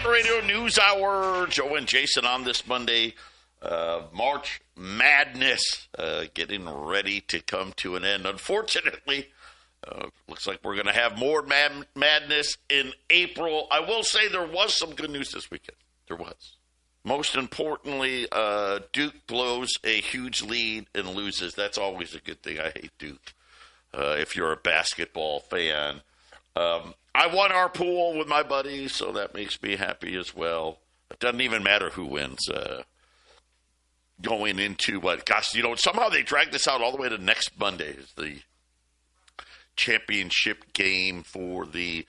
Radio News Hour. Joe and Jason on this Monday. March Madness getting ready to come to an end. Unfortunately, looks like we're going to have more madness in April. I will say there was some good news this weekend. There was. Most importantly, Duke blows a huge lead and loses. That's always a good thing. I hate Duke if you're a basketball fan. I won our pool with my buddies, so that makes me happy as well. It doesn't even matter who wins going into what. Gosh, somehow they dragged this out all the way to next Monday is the championship game for the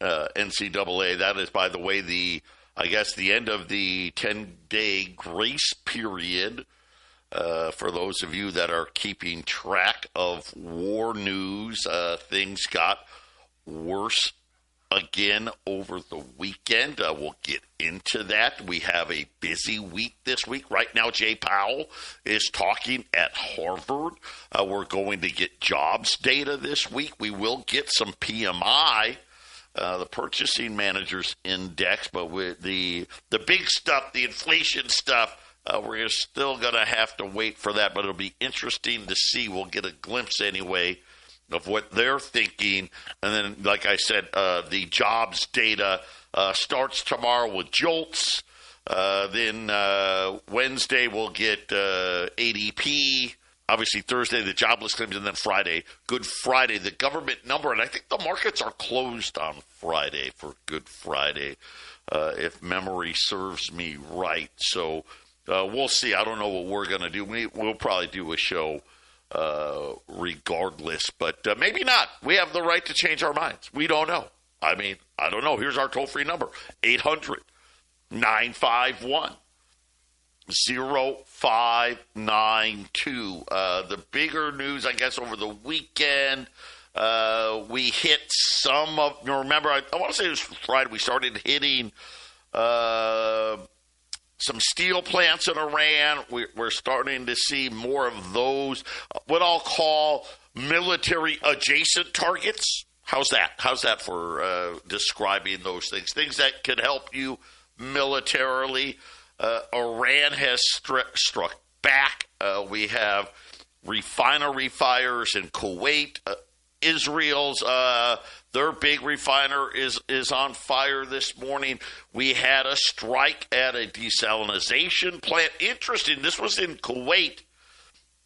NCAA. That is, by the way, the end of the 10-day grace period for those of you that are keeping track of war news. Things got worse again over the weekend. We'll get into that. We have a busy week this week. Right now, Jay Powell is talking at Harvard. We're going to get jobs data this week. We will get some PMI, the Purchasing Managers Index, but with the big stuff, the inflation stuff, we're still going to have to wait for that, but it'll be interesting to see. We'll get a glimpse anyway of what they're thinking. And then, like I said, the jobs data starts tomorrow with JOLTS. Then Wednesday we'll get ADP. Obviously Thursday the jobless claims, and then Friday, Good Friday, the government number. And I think the markets are closed on Friday for Good Friday, if memory serves me right. So we'll see. I don't know what we're going to do. We'll probably do a show regardless, but maybe not. We have the right to change our minds. We don't know. I don't know. Here's our toll-free number, 800-951-0592. The bigger news, I guess, over the weekend, we hit some of, remember, I want to say it was Friday, we started hitting some steel plants in Iran. We're starting to see more of those, what I'll call military-adjacent targets. How's that? How's that for describing those things? Things that could help you militarily. Iran has struck back. We have refinery fires in Kuwait. Israel's their big refiner is on fire this morning. We had a strike at a desalination plant. Interesting, this was in Kuwait,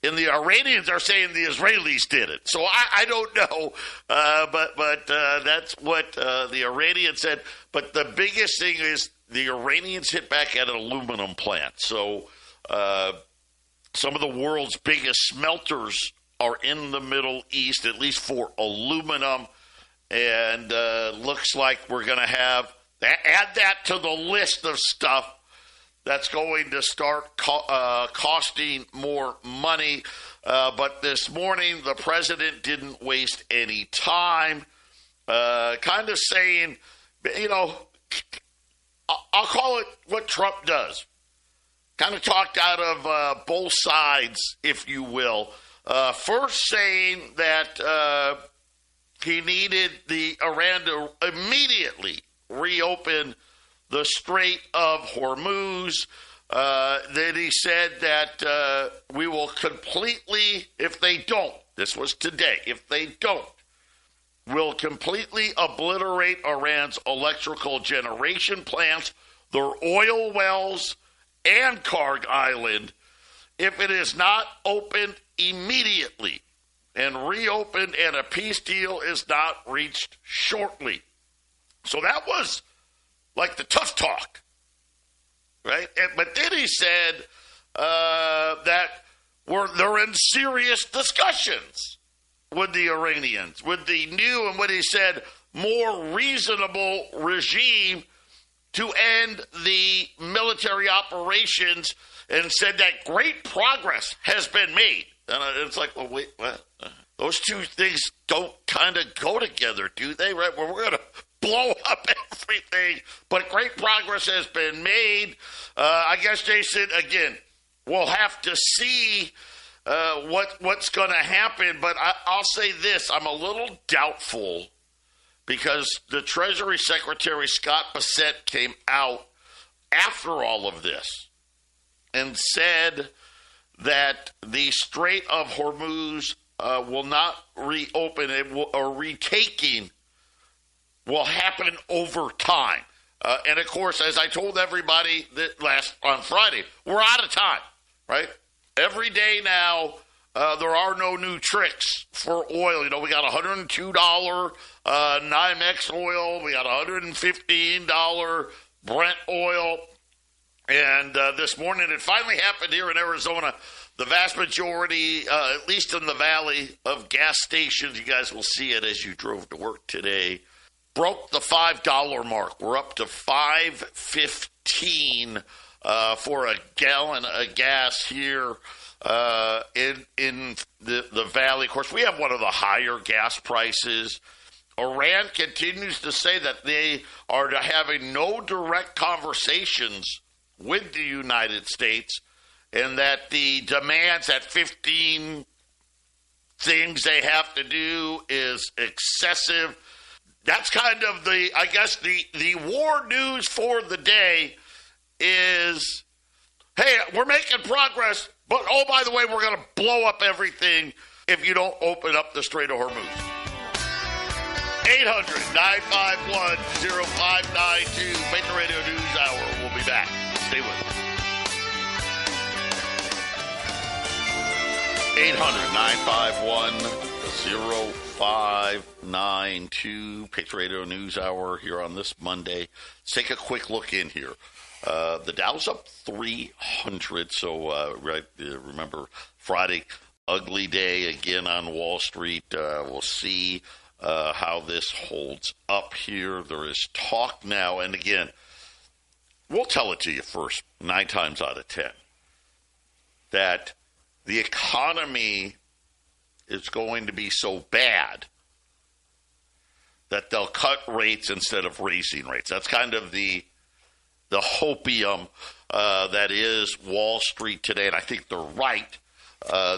and the Iranians are saying the Israelis did it. So I don't know, but that's what the Iranians said. But the biggest thing is the Iranians hit back at an aluminum plant. So some of the world's biggest smelters are in the Middle East, at least for aluminum, and looks like we're going to add that to the list of stuff that's going to start costing more money. But this morning, the president didn't waste any time, kind of saying, I'll call it what Trump does. Kind of talked out of both sides, if you will. First saying that he needed the Iran to immediately reopen the Strait of Hormuz. Then he said that we will completely, if they don't, this was today, if they don't, will completely obliterate Iran's electrical generation plants, their oil wells, and Karg Island if it is not opened immediately and reopened and a peace deal is not reached shortly. So that was like the tough talk, right? But then he said that they're in serious discussions with the Iranians, with the new and what he said, more reasonable regime to end the military operations, and said that great progress has been made. And it's like, well, wait, what? Those two things don't kind of go together, do they? Right? Well, we're going to blow up everything, but great progress has been made. I guess, Jason, again, we'll have to see what's going to happen, but I'll say this. I'm a little doubtful because the Treasury Secretary Scott Bessent came out after all of this and said that the Strait of Hormuz will not reopen, or retaking will happen over time. And of course, as I told everybody on Friday, we're out of time, right? Every day now, there are no new tricks for oil. You know, we got $102 NYMEX oil. We got $115 Brent oil. And this morning, it finally happened here in Arizona. The vast majority, at least in the valley, of gas stations, you guys will see it as you drove to work today, broke the $5 mark. We're up to $5.15 for a gallon of gas here in the valley. Of course, we have one of the higher gas prices. Iran continues to say that they are having no direct conversations with the United States, and that the demands at 15 things they have to do is excessive. That's kind of the war news for the day is, hey, we're making progress, but oh, by the way, we're going to blow up everything if you don't open up the Strait of Hormuz. 800-951-0592, Patriot Radio News Hour. We'll be back. Stay with us. 800-951-0592, Patriot Radio News Hour here on this Monday. Let's take a quick look in here. The Dow's up 300, so remember Friday, ugly day again on Wall Street. We'll see how this holds up here. There is talk now, and again, we'll tell it to you first, 9 times out of 10, that the economy is going to be so bad that they'll cut rates instead of raising rates. That's kind of the hopium that is Wall Street today, and I think they're right.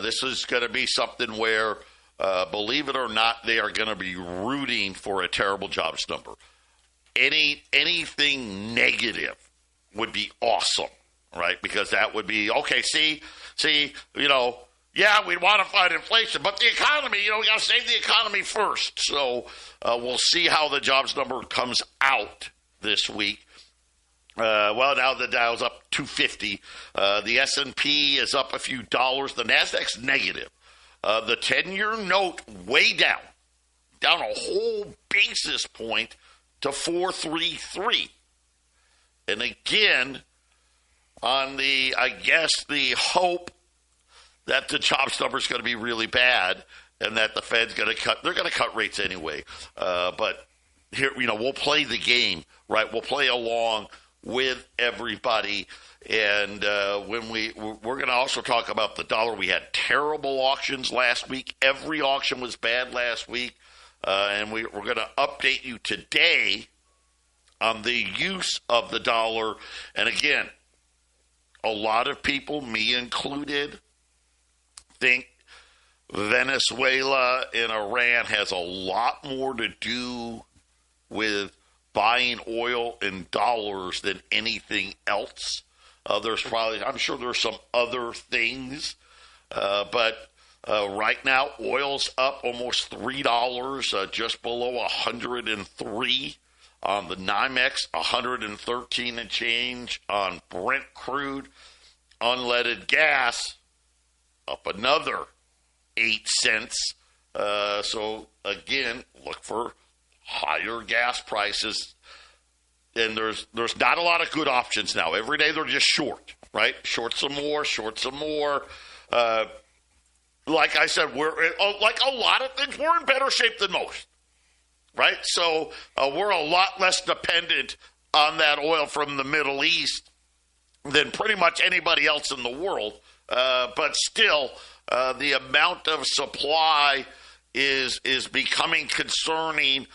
This is going to be something where, believe it or not, they are going to be rooting for a terrible jobs number. Anything negative would be awesome, right? Because that would be, okay, see, we want to fight inflation, but the economy, we got to save the economy first. So we'll see how the jobs number comes out this week. Now the Dow's up 250. The S&P is up a few dollars. The Nasdaq's negative. The 10-year note way down a whole basis point to 433. And again, on the hope that the jobs number is going to be really bad and that the Fed's going to cut. They're going to cut rates anyway. But here, we'll play the game, right? We'll play along with everybody. And when we're going to also talk about the dollar. We had terrible auctions last week. Every auction was bad last week. And we're going to update you today on the use of the dollar. And again, a lot of people, me included, think Venezuela and Iran has a lot more to do with buying oil in dollars than anything else. I'm sure there's some other things, but right now oil's up almost $3, just below 103 on the NYMEX, 113 and change on Brent crude. Unleaded gas up another 8 cents. So again, look for higher gas prices. And there's not a lot of good options now. Every day they're just short, right? Short some more. Like I said, we're like a lot of things. We're in better shape than most, right? So we're a lot less dependent on that oil from the Middle East than pretty much anybody else in the world. But still, the amount of supply is becoming concerning,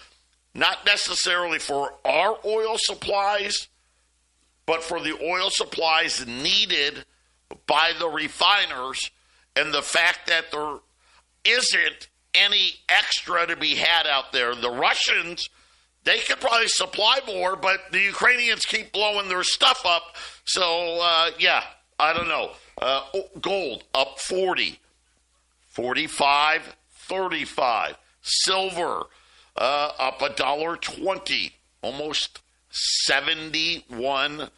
not necessarily for our oil supplies, but for the oil supplies needed by the refiners, and the fact that there isn't any extra to be had out there. The Russians they could probably supply more, but the Ukrainians keep blowing their stuff up. So, I don't know. Gold up 40, 45, 35. Silver up $1.20, almost $71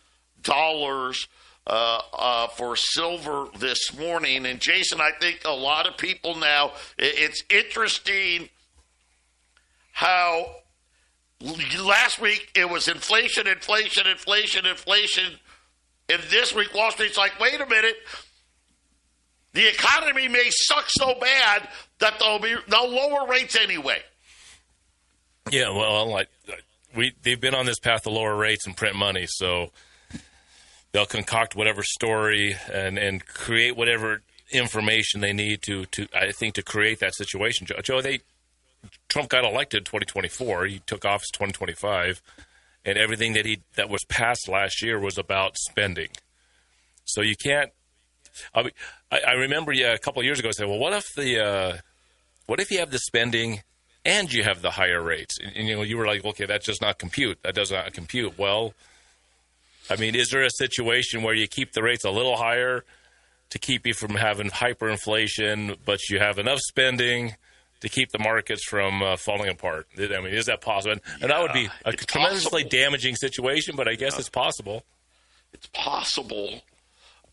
for silver this morning. And Jason, I think a lot of people now, it's interesting how last week it was inflation. And this week Wall Street's like, wait a minute, the economy may suck so bad that they'll lower rates anyway. Yeah, well, they've been on this path to lower rates and print money, so they'll concoct whatever story and create whatever information they need to create that situation. Joe, Trump got elected in 2024. He took office 2025, and everything that was passed last year was about spending. So you can't. I remember a couple of years ago saying, well, what if you have the spending and you have the higher rates? And you were like, okay, that's just not compute. That does not compute. Well, I mean, is there a situation where you keep the rates a little higher to keep you from having hyperinflation, but you have enough spending to keep the markets from falling apart? I mean, is that possible? And that would be a tremendously damaging situation, but I guess it's possible. It's possible.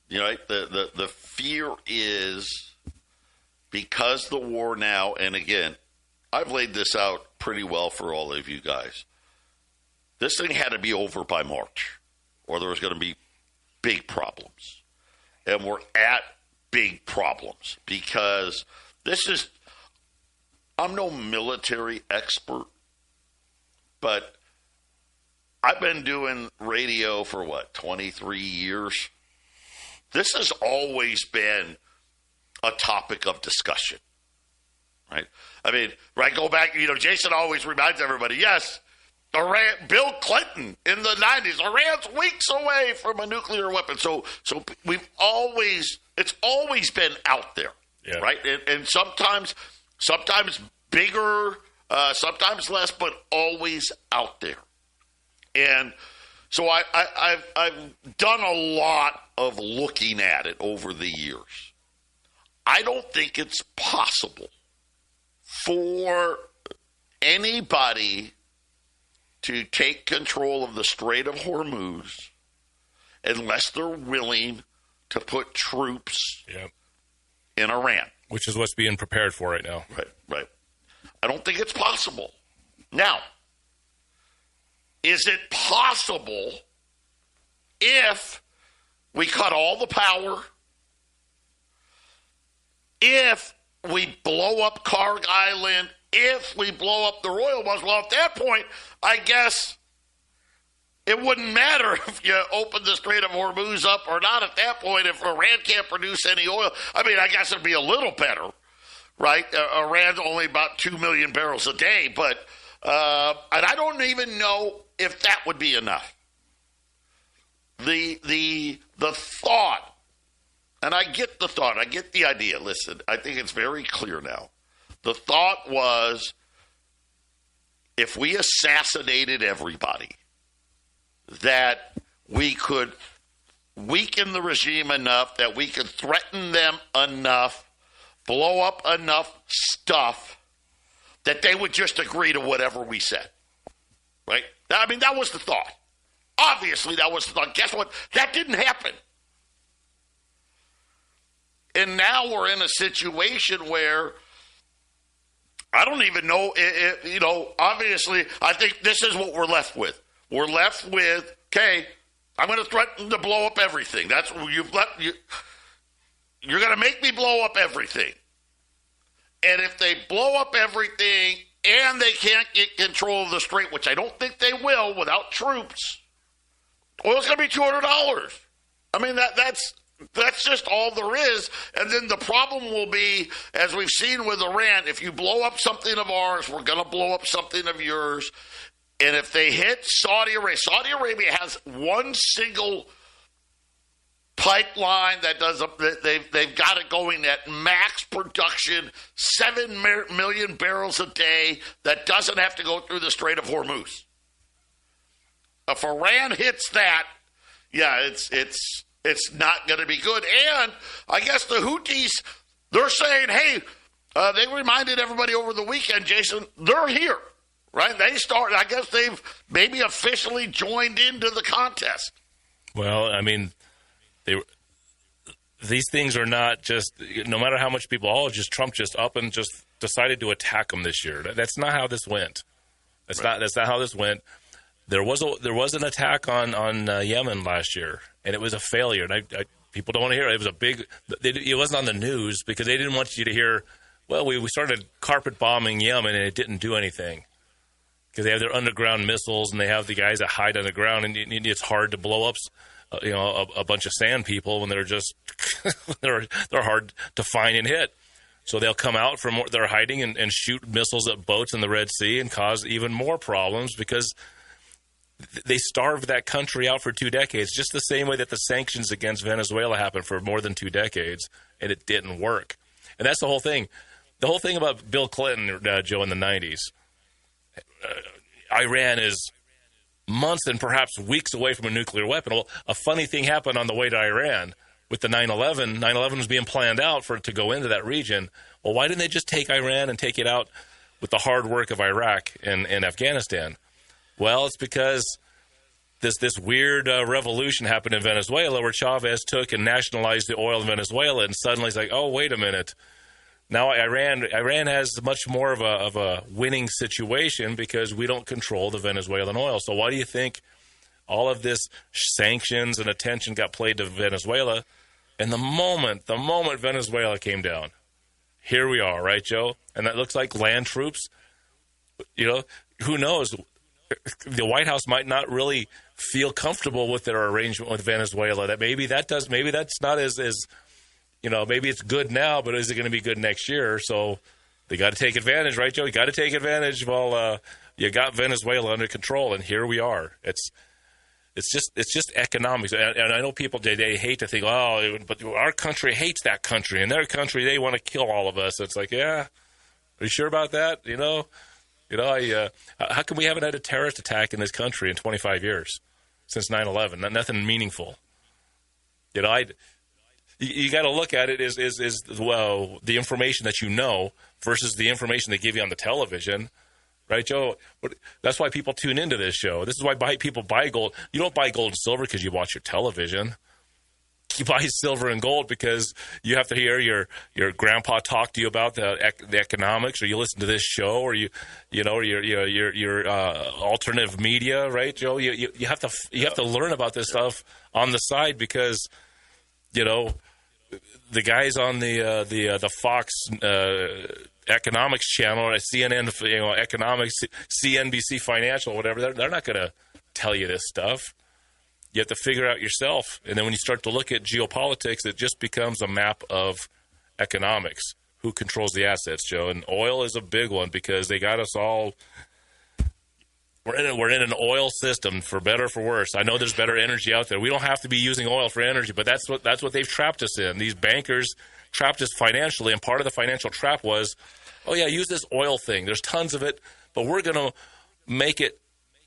The fear is because the war now, and again, I've laid this out pretty well for all of you guys. This thing had to be over by March, or there was going to be big problems. And we're at big problems because I'm no military expert, but I've been doing radio for 23 years. This has always been a topic of discussion, right? I mean, go back, Jason always reminds everybody, yes, Bill Clinton in the 90s, Iran's weeks away from a nuclear weapon. So it's always been out there, right? And sometimes bigger, sometimes less, but always out there. And so I've done a lot of looking at it over the years. I don't think it's possible for anybody to take control of the Strait of Hormuz unless they're willing to put troops in Iran. Which is what's being prepared for right now. Right. I don't think it's possible. Now, is it possible if we cut all the power, if we blow up Karg Island, if we blow up the Royal ones? Well, at that point, I guess it wouldn't matter if you open the Strait of Hormuz up or not at that point if Iran can't produce any oil. I mean, I guess it'd be a little better, right? Iran's only about 2 million barrels a day, but and I don't even know if that would be enough. The thought, and I get the thought, I get the idea. Listen, I think it's very clear now. The thought was if we assassinated everybody, that we could weaken the regime enough, that we could threaten them enough, blow up enough stuff, that they would just agree to whatever we said. Right? I mean, that was the thought. Obviously, that was the thought. Guess what? That didn't happen. And now we're in a situation where I don't even know, obviously, I think this is what we're left with. We're left with, okay, I'm going to threaten to blow up everything. That's what you're going to make me blow up everything. And if they blow up everything and they can't get control of the strait, which I don't think they will without troops, oil's going to be $200. I mean, that's just all there is. And then the problem will be, as we've seen with Iran, if you blow up something of ours, we're going to blow up something of yours. And if they hit Saudi Arabia has one single pipeline that does they've got it going at max production, 7 million barrels a day that doesn't have to go through the Strait of Hormuz. If Iran hits that, yeah, it's not going to be good. And I guess the Houthis, they're saying, hey, they reminded everybody over the weekend, Jason, they're here, right? I guess they've maybe officially joined into the contest. Well, I mean, these things are not just, no matter how much people, Trump just up and just decided to attack them this year. That's not how this went. That's not how this went. There was an attack on Yemen last year, and it was a failure. And people don't want to hear it. It wasn't on the news because they didn't want you to hear, well, we started carpet bombing Yemen and it didn't do anything. Because they have their underground missiles and they have the guys that hide underground, and it's hard to blow up a bunch of sand people when they're just they're hard to find and hit. So they'll come out from their hiding and shoot missiles at boats in the Red Sea and cause even more problems because they starved that country out for 2 decades, just the same way that the sanctions against Venezuela happened for more than 2 decades, and it didn't work. And that's the whole thing. The whole thing about Bill Clinton, Joe, in the 90s, Iran is months and perhaps weeks away from a nuclear weapon. Well, a funny thing happened on the way to Iran with the 9/11. 9/11 was being planned out for it to go into that region. Well, why didn't they just take Iran and take it out with the hard work of Iraq and Afghanistan? Well, it's because this weird revolution happened in Venezuela where Chavez took and nationalized the oil in Venezuela, and suddenly it's like, oh, wait a minute. Now Iran has much more of a winning situation because we don't control the Venezuelan oil. So why do you think all of this sanctions and attention got played to Venezuela? And the moment Venezuela came down, here we are, right, Joe? And that looks like land troops. Who knows? The White House might not really feel comfortable with their arrangement with Venezuela. Maybe that's not as maybe it's good now, but is it going to be good next year? So they got to take advantage, right, Joe? You got to take advantage while you got Venezuela under control, and here we are. It's just economics, and I know people they hate to think, but our country hates that country, and their country they want to kill all of us. It's like, yeah, are you sure about that? How come we haven't had a terrorist attack in this country in 25 years since 9/11? Nothing meaningful. You got to look at it as the information that you know versus the information they give you on the television, right, Joe? That's why people tune into this show. This is why people buy gold. You don't buy gold and silver because you watch your television. You buy silver and gold because you have to hear your grandpa talk to you about the economics, or you listen to this show, or your alternative media, right, Joe? You have to learn about this stuff on the side because the guys on the Fox economics channel, or CNN economics, CNBC financial, whatever, they're not going to tell you this stuff. You have to figure it out yourself. And then when you start to look at geopolitics, it just becomes a map of economics. Who controls the assets, Joe? And oil is a big one because they got us all. We're in an oil system, for better or for worse. I know there's better energy out there. We don't have to be using oil for energy, but that's what they've trapped us in. These bankers trapped us financially, and part of the financial trap was, use this oil thing. There's tons of it, but we're going to make it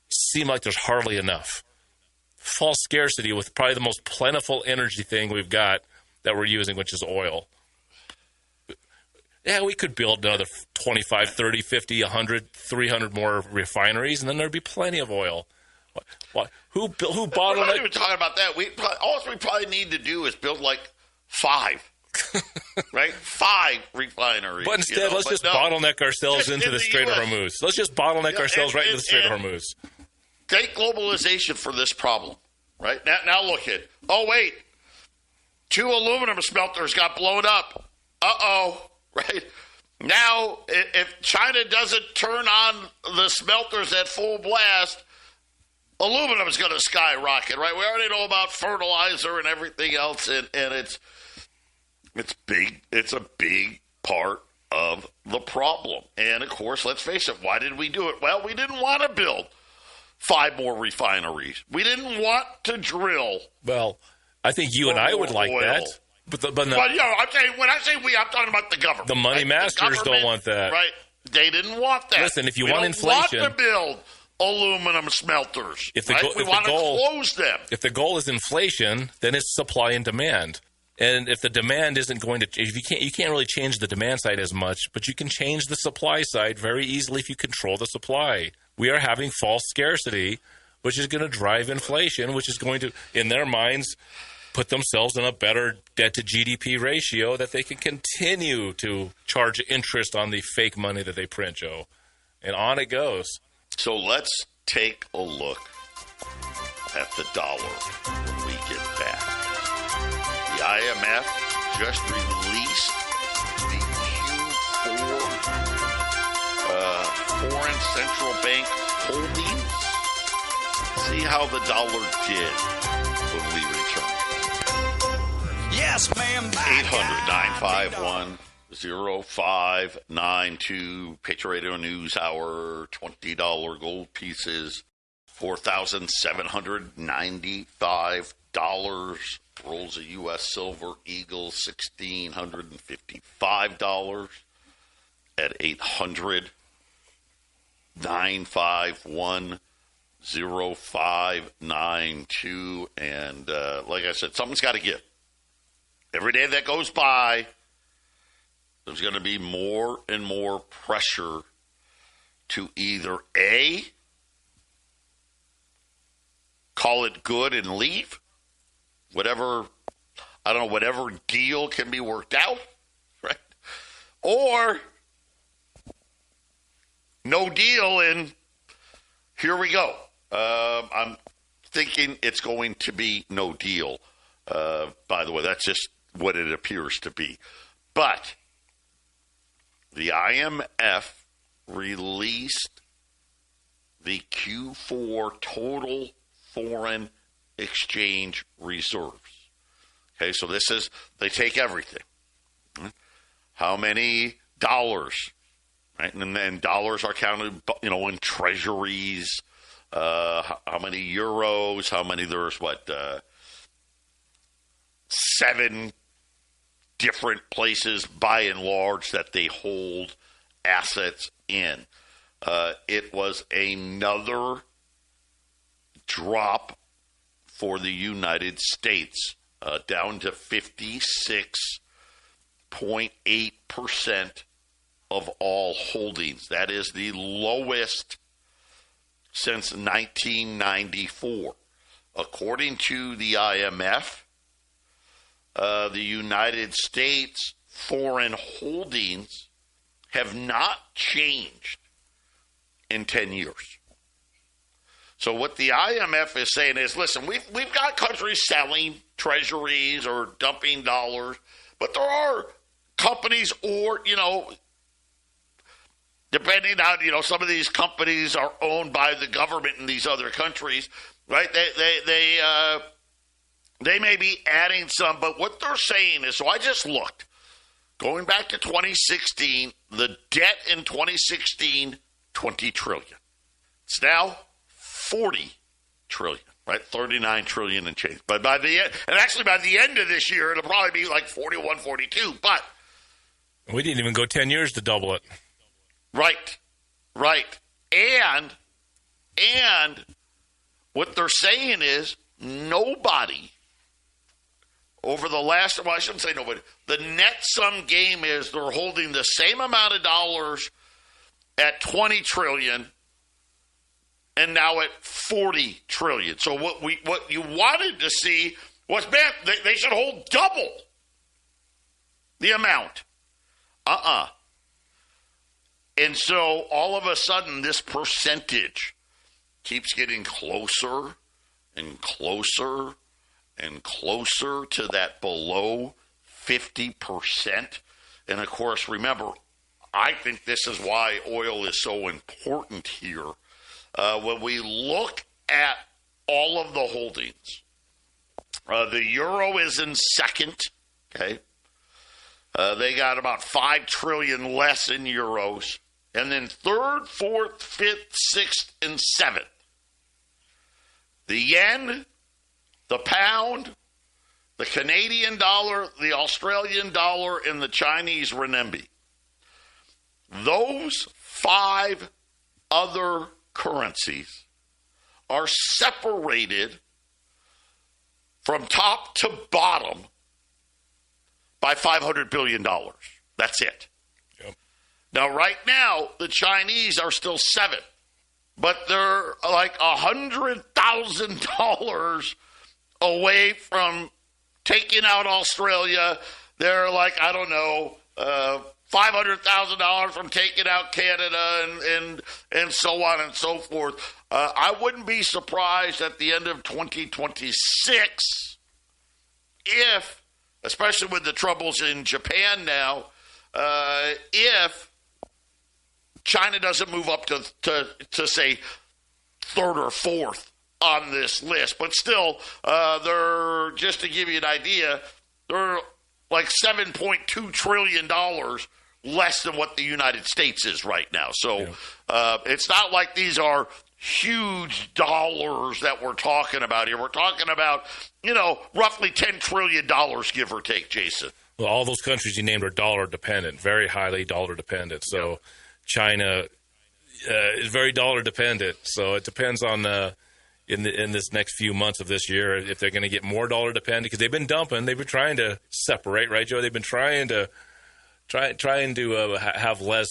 seem like there's hardly enough. False scarcity with probably the most plentiful energy thing we've got that we're using, which is oil. Yeah, we could build another 25, 30, 50, 100, 300 more refineries, and then there'd be plenty of oil. Who bottlenecked? We're not even talking about that. All we probably need to do is build like 5, right? 5 refineries. But instead, let's just bottleneck ourselves into the Strait of Hormuz. Let's just bottleneck ourselves right into the Strait of Hormuz. Take globalization for this problem, right? Now look at, 2 aluminum smelters got blown up. Right? Now, if China doesn't turn on the smelters at full blast, aluminum is going to skyrocket, right? We already know about fertilizer and everything else, and it's big. It's a big part of the problem. And, of course, let's face it, why did we do it? Well, we didn't want to build 5 more refineries. We didn't want to drill. Well, I think you and I would like oil. that. But Well, I'm saying, when I say we, I'm talking about the government. the money right? masters don't want that. Right. They didn't want that. Listen, if you we want don't inflation, want to build aluminum smelters. If the right? go- we if the want goal- to close them. if the goal is inflation, then it's supply and demand. And if the demand isn't going to, if you can't really change the demand side as much, but you can change the supply side very easily if you control the supply. We are having false scarcity, which is going to drive inflation, which is going to, in their minds, put themselves in a better debt to GDP ratio that they can continue to charge interest on the fake money that they print, Joe. And on it goes. So let's take a look at the dollar when we get back. The IMF just released the Q4 foreign central bank holdings. See how the dollar did when we return. Yes, ma'am. 800-951-0592. Patriot Radio News Hour. $20 gold pieces. $4,795. Rolls of U.S. Silver Eagle, $1,655 at 800-951-0592. And like I said, something's got to give. Every day that goes by, there's going to be more and more pressure to either A, call it good and leave, whatever deal can be worked out, right? Or no deal and here we go. I'm thinking it's going to be no deal. By the way, that's just what it appears to be. But the IMF released the Q4 total foreign exchange reserves. Okay, so this is, they take everything. How many dollars, right? And then dollars are counted, in treasuries. How many euros? How many? There's 7 different places, by and large, that they hold assets in. It was another drop for the United States, down to 56.8% of all holdings. That is the lowest since 1994. According to the IMF, the United States foreign holdings have not changed in 10 years. So what the IMF is saying is, listen, we've got countries selling treasuries or dumping dollars, but there are companies, or, depending on, some of these companies are owned by the government in these other countries, right? They may be adding some, but what they're saying is, so I just looked, going back to 2016, the debt in 2016, $20 trillion. It's now 40 trillion, right? 39 trillion and change. But by the end, and actually by the end of this year, it'll probably be like 41, 42. But we didn't even go 10 years to double it. Right. And what they're saying is nobody over the last, I shouldn't say nobody, the net sum game is they're holding the same amount of dollars at 20 trillion and now at 40 trillion. So what you wanted to see was, man, they should hold double the amount. And so all of a sudden this percentage keeps getting closer and closer and closer to that below 50%. And of course, remember, I think this is why oil is so important here. When we look at all of the holdings, the euro is in second, okay? They got about 5 trillion less in euros. And then third, fourth, fifth, sixth, and seventh. The yen, the pound, the Canadian dollar, the Australian dollar, and the Chinese renminbi. Those 5 other currencies are separated from top to bottom by $500 billion. That's it. Yep. Now, right now, the Chinese are still 7, but they're like $100,000 away from taking out Australia. They're like, I don't know, $500,000 from taking out Canada and so on and so forth. I wouldn't be surprised at the end of 2026 if, especially with the troubles in Japan now, if China doesn't move up to say 3rd or 4th on this list. But still, they're, just to give you an idea, they're like $7.2 trillion less than what the United States is right now. So it's not like these are huge dollars that we're talking about here. We're talking about, roughly $10 trillion, give or take, Jason. Well, all those countries you named are dollar dependent, very highly dollar dependent. So China is very dollar dependent. So it depends on in this next few months of this year if they're going to get more dollar dependent, because they've been dumping. They've been trying to separate, right, Joe? They've been trying to have less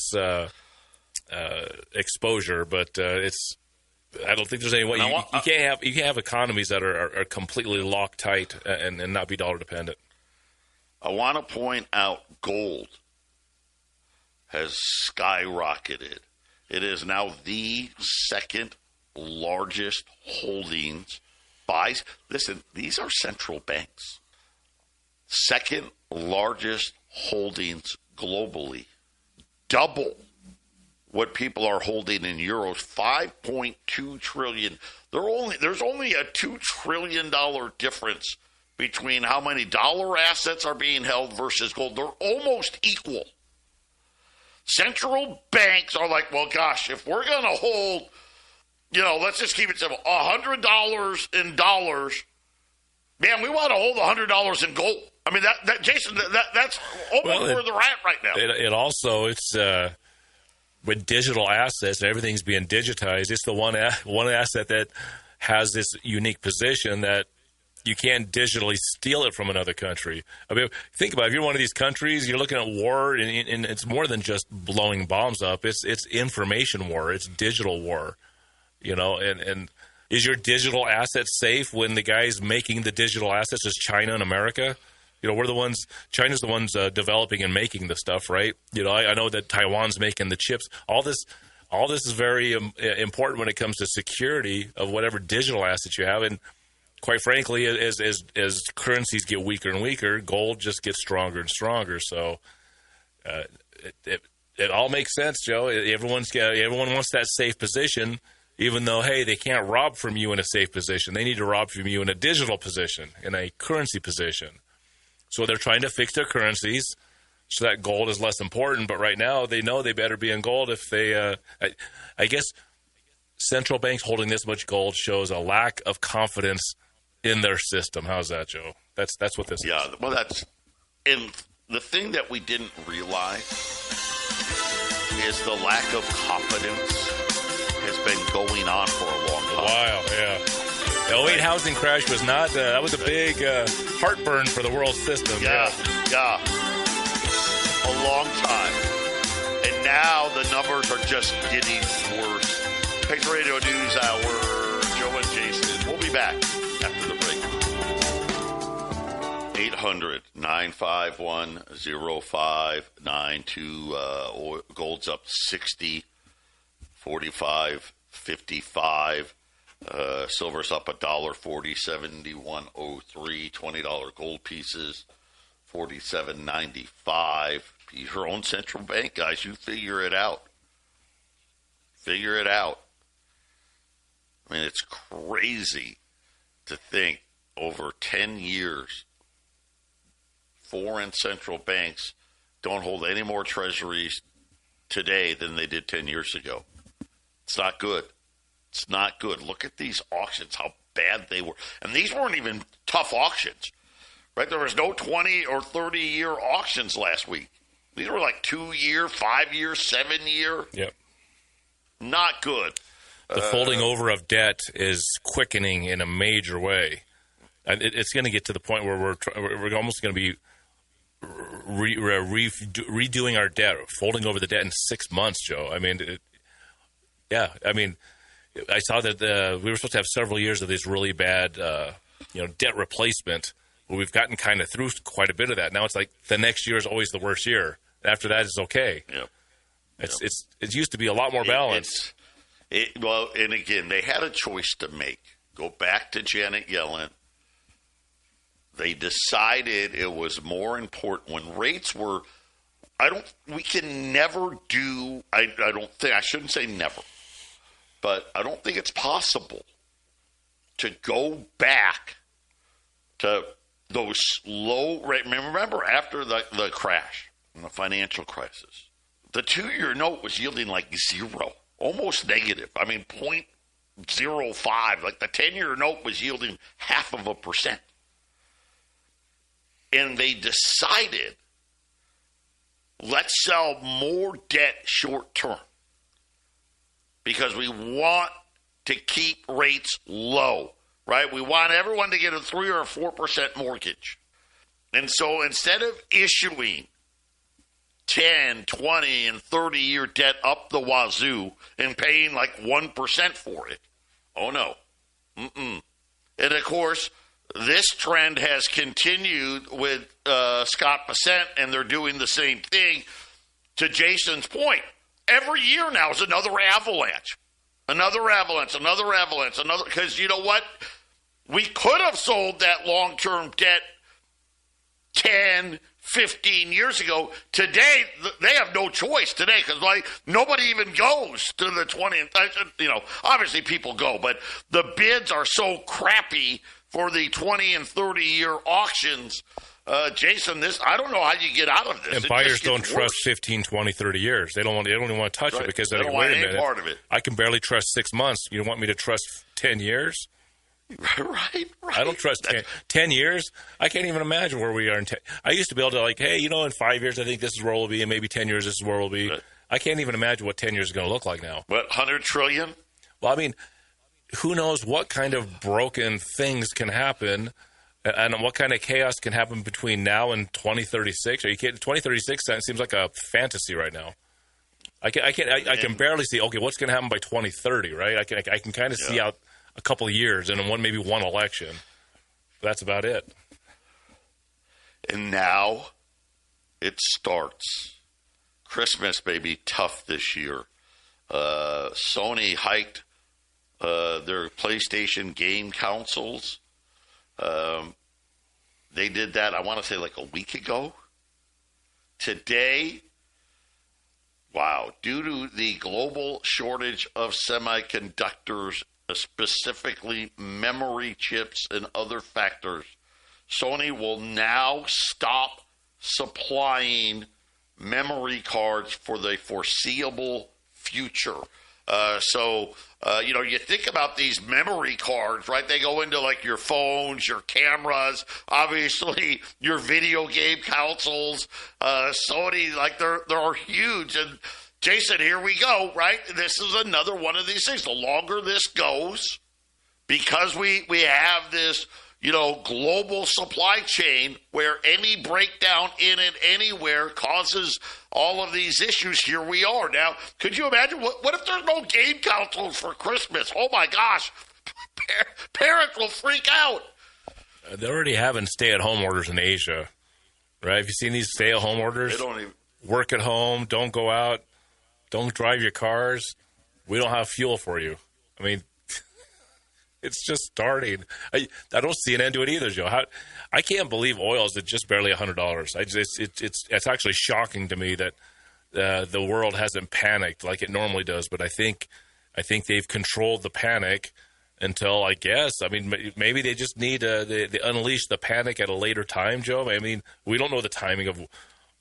exposure, but it's. I don't think there's any way you can't have economies that are completely locked tight and not be dollar dependent. I want to point out gold has skyrocketed. It is now the second largest holdings by. Listen, these are central banks. Second largest holdings globally. Double what people are holding in euros, 5.2 trillion. There's only a $2 trillion difference between how many dollar assets are being held versus gold. They're almost equal. Central banks are like, well, gosh, if we're going to hold, let's just keep it simple, $100 in dollars, man, we want to hold $100 in gold. I mean, that Jason, that's almost where they're at right now. It's with digital assets and everything's being digitized, it's the one asset that has this unique position that you can't digitally steal it from another country. I mean, think about it. If you're one of these countries, you're looking at war, and it's more than just blowing bombs up. It's information war. It's digital war, and is your digital asset safe when the guys making the digital assets is China and America? China's the ones developing and making the stuff, right? I know that Taiwan's making the chips. All this is very important when it comes to security of whatever digital assets you have. And quite frankly, as currencies get weaker and weaker, gold just gets stronger and stronger. So it all makes sense, Joe. Everyone wants that safe position, even though, hey, they can't rob from you in a safe position. They need to rob from you in a digital position, in a currency position. So they're trying to fix their currencies so that gold is less important. But right now, they know they better be in gold if they I guess central banks holding this much gold shows a lack of confidence in their system. How's that, Joe? That's what this is. Yeah, well, that's – and the thing that we didn't realize is the lack of confidence has been going on for a long time. Wow, yeah. The 08 housing crash was not that was a big heartburn for the world system. Yeah. A long time. And now the numbers are just getting worse. Patriot Radio News Hour, Joe and Jason. We'll be back after the break. 800-951-0592. Gold's up 60, 45, 55. Silver's up $1.40, 71.03. $20 gold pieces, 47.95. Your own central bank, guys. You figure it out. Figure it out. I mean, it's crazy to think over 10 years, foreign central banks don't hold any more treasuries today than they did 10 years ago. It's not good. It's not good. Look at these auctions, how bad they were. And these weren't even tough auctions. right? There was no 20 or 30-year auctions last week. These were like 2-year, 5-year, 7-year. Yep. Not good. The folding over of debt is quickening in a major way. And it's going to get to the point where we're almost going to be redoing our debt, folding over the debt in 6 months, Joe. I mean, I saw that we were supposed to have several years of this really bad, debt replacement. Well, we've gotten kind of through quite a bit of that. Now it's like the next year is always the worst year. After that, it's okay. Yep. It used to be a lot more balanced. And again, they had a choice to make. Go back to Janet Yellen. They decided it was more important when rates were. We can never do. I shouldn't say never, but I don't think it's possible to go back to those low rate. Remember after the crash, the financial crisis, the 2-year note was yielding like 0, almost negative. I mean, 0.05. Like the 10-year note was yielding 0.5%. And they decided, let's sell more debt short term because we want to keep rates low, right? We want everyone to get a 3 or 4% mortgage. And so instead of issuing 10, 20, and 30-year debt up the wazoo and paying like 1% for it, oh no. And of course, this trend has continued with Scott Bessent, and they're doing the same thing. To Jason's point, every year now is another avalanche. Because you know what? We could have sold that long-term debt 10, 15 years ago. Today, they have no choice today because nobody even goes to the 20. Obviously people go, but the bids are so crappy for the 20 and 30-year auctions. Jason, I don't know how you get out of this. And buyers don't trust 15, 20, 30 years. They don't even want to touch it because they don't wait want a minute. Part of it. I can barely trust 6 months. You want me to trust 10 years? Right. I don't trust 10 years. I can't even imagine where we are in 10. I used to be able to in 5 years, I think this is where we'll be, and maybe 10 years, this is where we'll be. Right. I can't even imagine what 10 years is going to look like now. What, 100 trillion? Well, I mean, who knows what kind of broken things can happen and what kind of chaos can happen between now and 2036. Are you kidding? 2036 seems like a fantasy right now. I can barely see, okay, what's going to happen by 2030, right? I can kind of see out a couple of years and maybe one election. That's about it. And now it starts. Christmas may be tough this year. Sony hiked their PlayStation game consoles. They did that, I want to say, like a week ago. Today, due to the global shortage of semiconductors, specifically memory chips and other factors, Sony will now stop supplying memory cards for the foreseeable future. You think about these memory cards, right? They go into like your phones, your cameras, obviously your video game consoles. Sony, they're huge. And Jason, here we go, right? This is another one of these things. The longer this goes, because we have this, global supply chain where any breakdown in it anywhere causes all of these issues. Here we are. Now, could you imagine what if there's no game consoles for Christmas? Oh my gosh. Parents will freak out. They're already having stay-at-home orders in Asia, right? Have you seen these stay-at-home orders? They don't even work at home, don't go out, don't drive your cars. We don't have fuel for you. I mean, it's just starting. I don't see an end to it either, Joe. I can't believe oil is at just barely $100. It's actually shocking to me that the world hasn't panicked like it normally does. But I think they've controlled the panic until, maybe they just need they unleash the panic at a later time, Joe. I mean, we don't know the timing of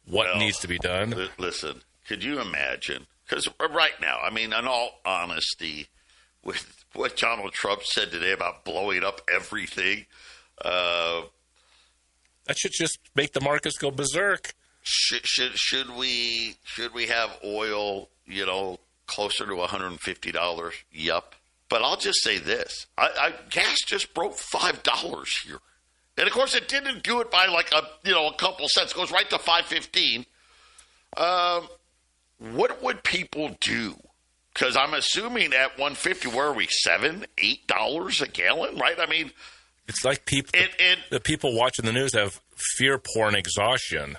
what needs to be done. Listen, could you imagine? Because right now, in all honesty, with what Donald Trump said today about blowing up everything. I That should just make the markets go berserk. Should we have oil, closer to $150? Yup. But I'll just say this: gas just broke $5 here, and of course it didn't do it by like a couple cents. It goes right to $5.15. What would people do? Because I'm assuming at $150, where are we? $7-8 a gallon, right? I mean, it's like people. The people watching the news have fear porn exhaustion.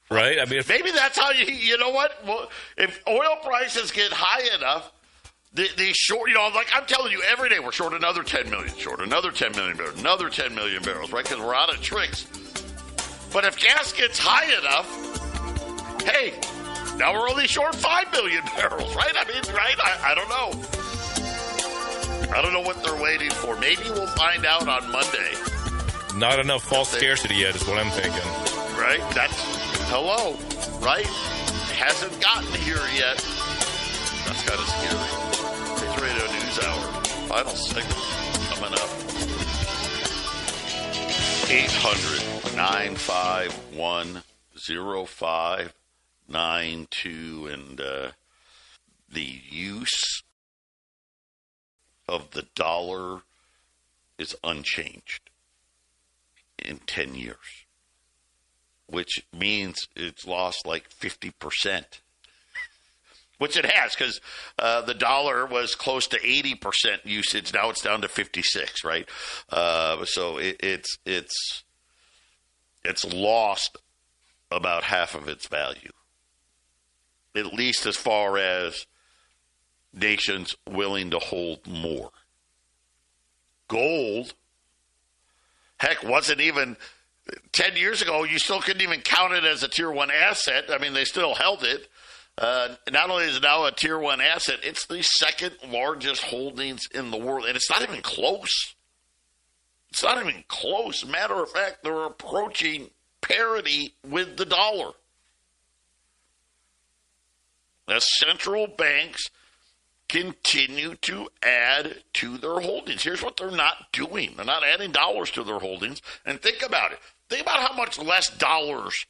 Right? I mean, maybe that's how you know what? Well, if oil prices get high enough, the short, like I'm telling you, every day we're short another 10 million, short another 10 million barrels, another 10 million barrels, right? Because we're out of tricks. But if gas gets high enough, hey, now we're only short 5 million barrels, right? I mean, right? I don't know. I don't know what they're waiting for. Maybe we'll find out on Monday. Not enough false scarcity yet is what I'm thinking. Right? Hello, right? Hasn't gotten here yet. That's kind of scary. Patriot News Hour. Final segment coming up. 800-951-0592. And the use of the dollar is unchanged in 10 years. Which means it's lost like 50%, which it has, because the dollar was close to 80% usage. Now it's down to 56, right? So it's lost about half of its value, at least as far as nations willing to hold more. Gold, heck, wasn't even... 10 years ago, you still couldn't even count it as a Tier 1 asset. I mean, they still held it. Not only is it now a Tier 1 asset, it's the second largest holdings in the world. And it's not even close. It's not even close. Matter of fact, they're approaching parity with the dollar. As central banks continue to add to their holdings. Here's what they're not doing. They're not adding dollars to their holdings. And think about it. Think about how much less dollars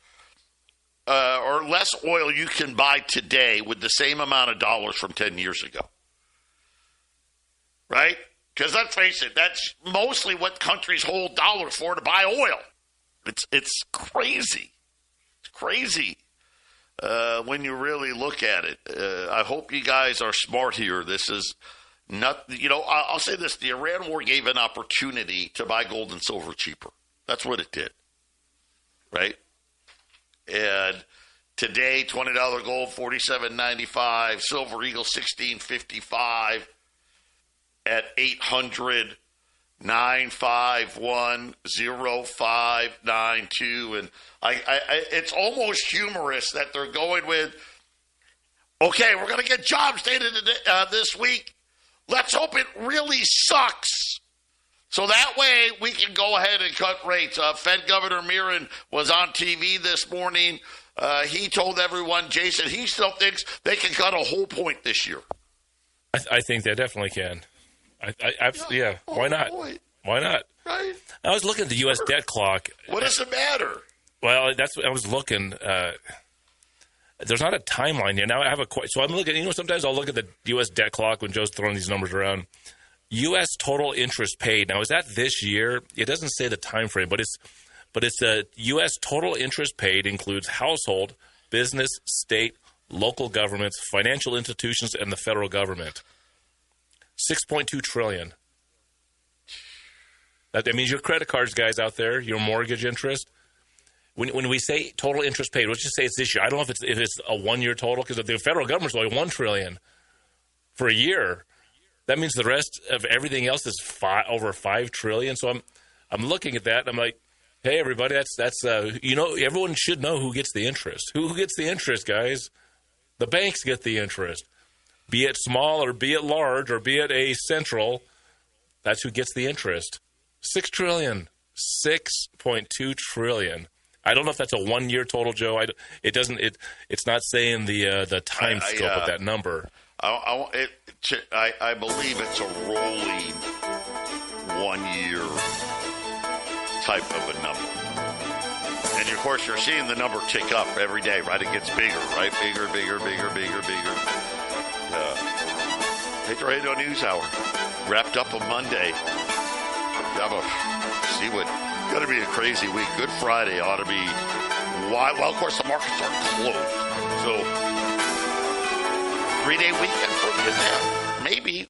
or less oil you can buy today with the same amount of dollars from 10 years ago. Right? Because let's face it, that's mostly what countries hold dollars for, to buy oil. It's crazy. It's crazy when you really look at it. I hope you guys are smart here. This is not, I'll say this. The Iran war gave an opportunity to buy gold and silver cheaper. That's what it did. Right? And today, $20 gold, $47.95. Silver Eagle, $16.55 at 800-951-0592. And it's almost humorous that they're going with, okay, we're going to get jobs data this week. Let's hope it really sucks. So that way we can go ahead and cut rates. Fed Governor Mirren was on TV this morning. He told everyone, Jason, he still thinks they can cut a whole point this year. I think they definitely can. Yeah. Why not? Point. Why not? Right. I was looking at the U.S. debt clock. What does it matter? Well, that's what I was looking. There's not a timeline here. Now I have so I'm looking, sometimes I'll look at the U.S. debt clock when Joe's throwing these numbers around. U.S. total interest paid. Now, is that this year? It doesn't say the time frame, but it's the U.S. total interest paid includes household, business, state, local governments, financial institutions, and the federal government. $6.2 trillion. That means your credit cards, guys out there, your mortgage interest. When we say total interest paid, let's just say it's this year. I don't know if it's a 1 year total, because the federal government's only $1 trillion for a year. That means the rest of everything else is over $5 trillion. So I'm looking at that and I'm like, hey, everybody, that's everyone should know who gets the interest. Who gets the interest, guys? The banks get the interest. Be it small or be it large or be it a central, that's who gets the interest. $6 trillion. $6.2 trillion. I don't know if that's a 1 year total, Joe. It's not saying the time scope of that number. I believe it's a rolling 1 year type of a number. And, of course, you're seeing the number tick up every day, right? It gets bigger, right? Bigger. Patriot Radio News Hour. Wrapped up on Monday. See what... Going to be a crazy week. Good Friday ought to be... Well, of course, the markets are closed. So, 3-day weekend for you now. Maybe.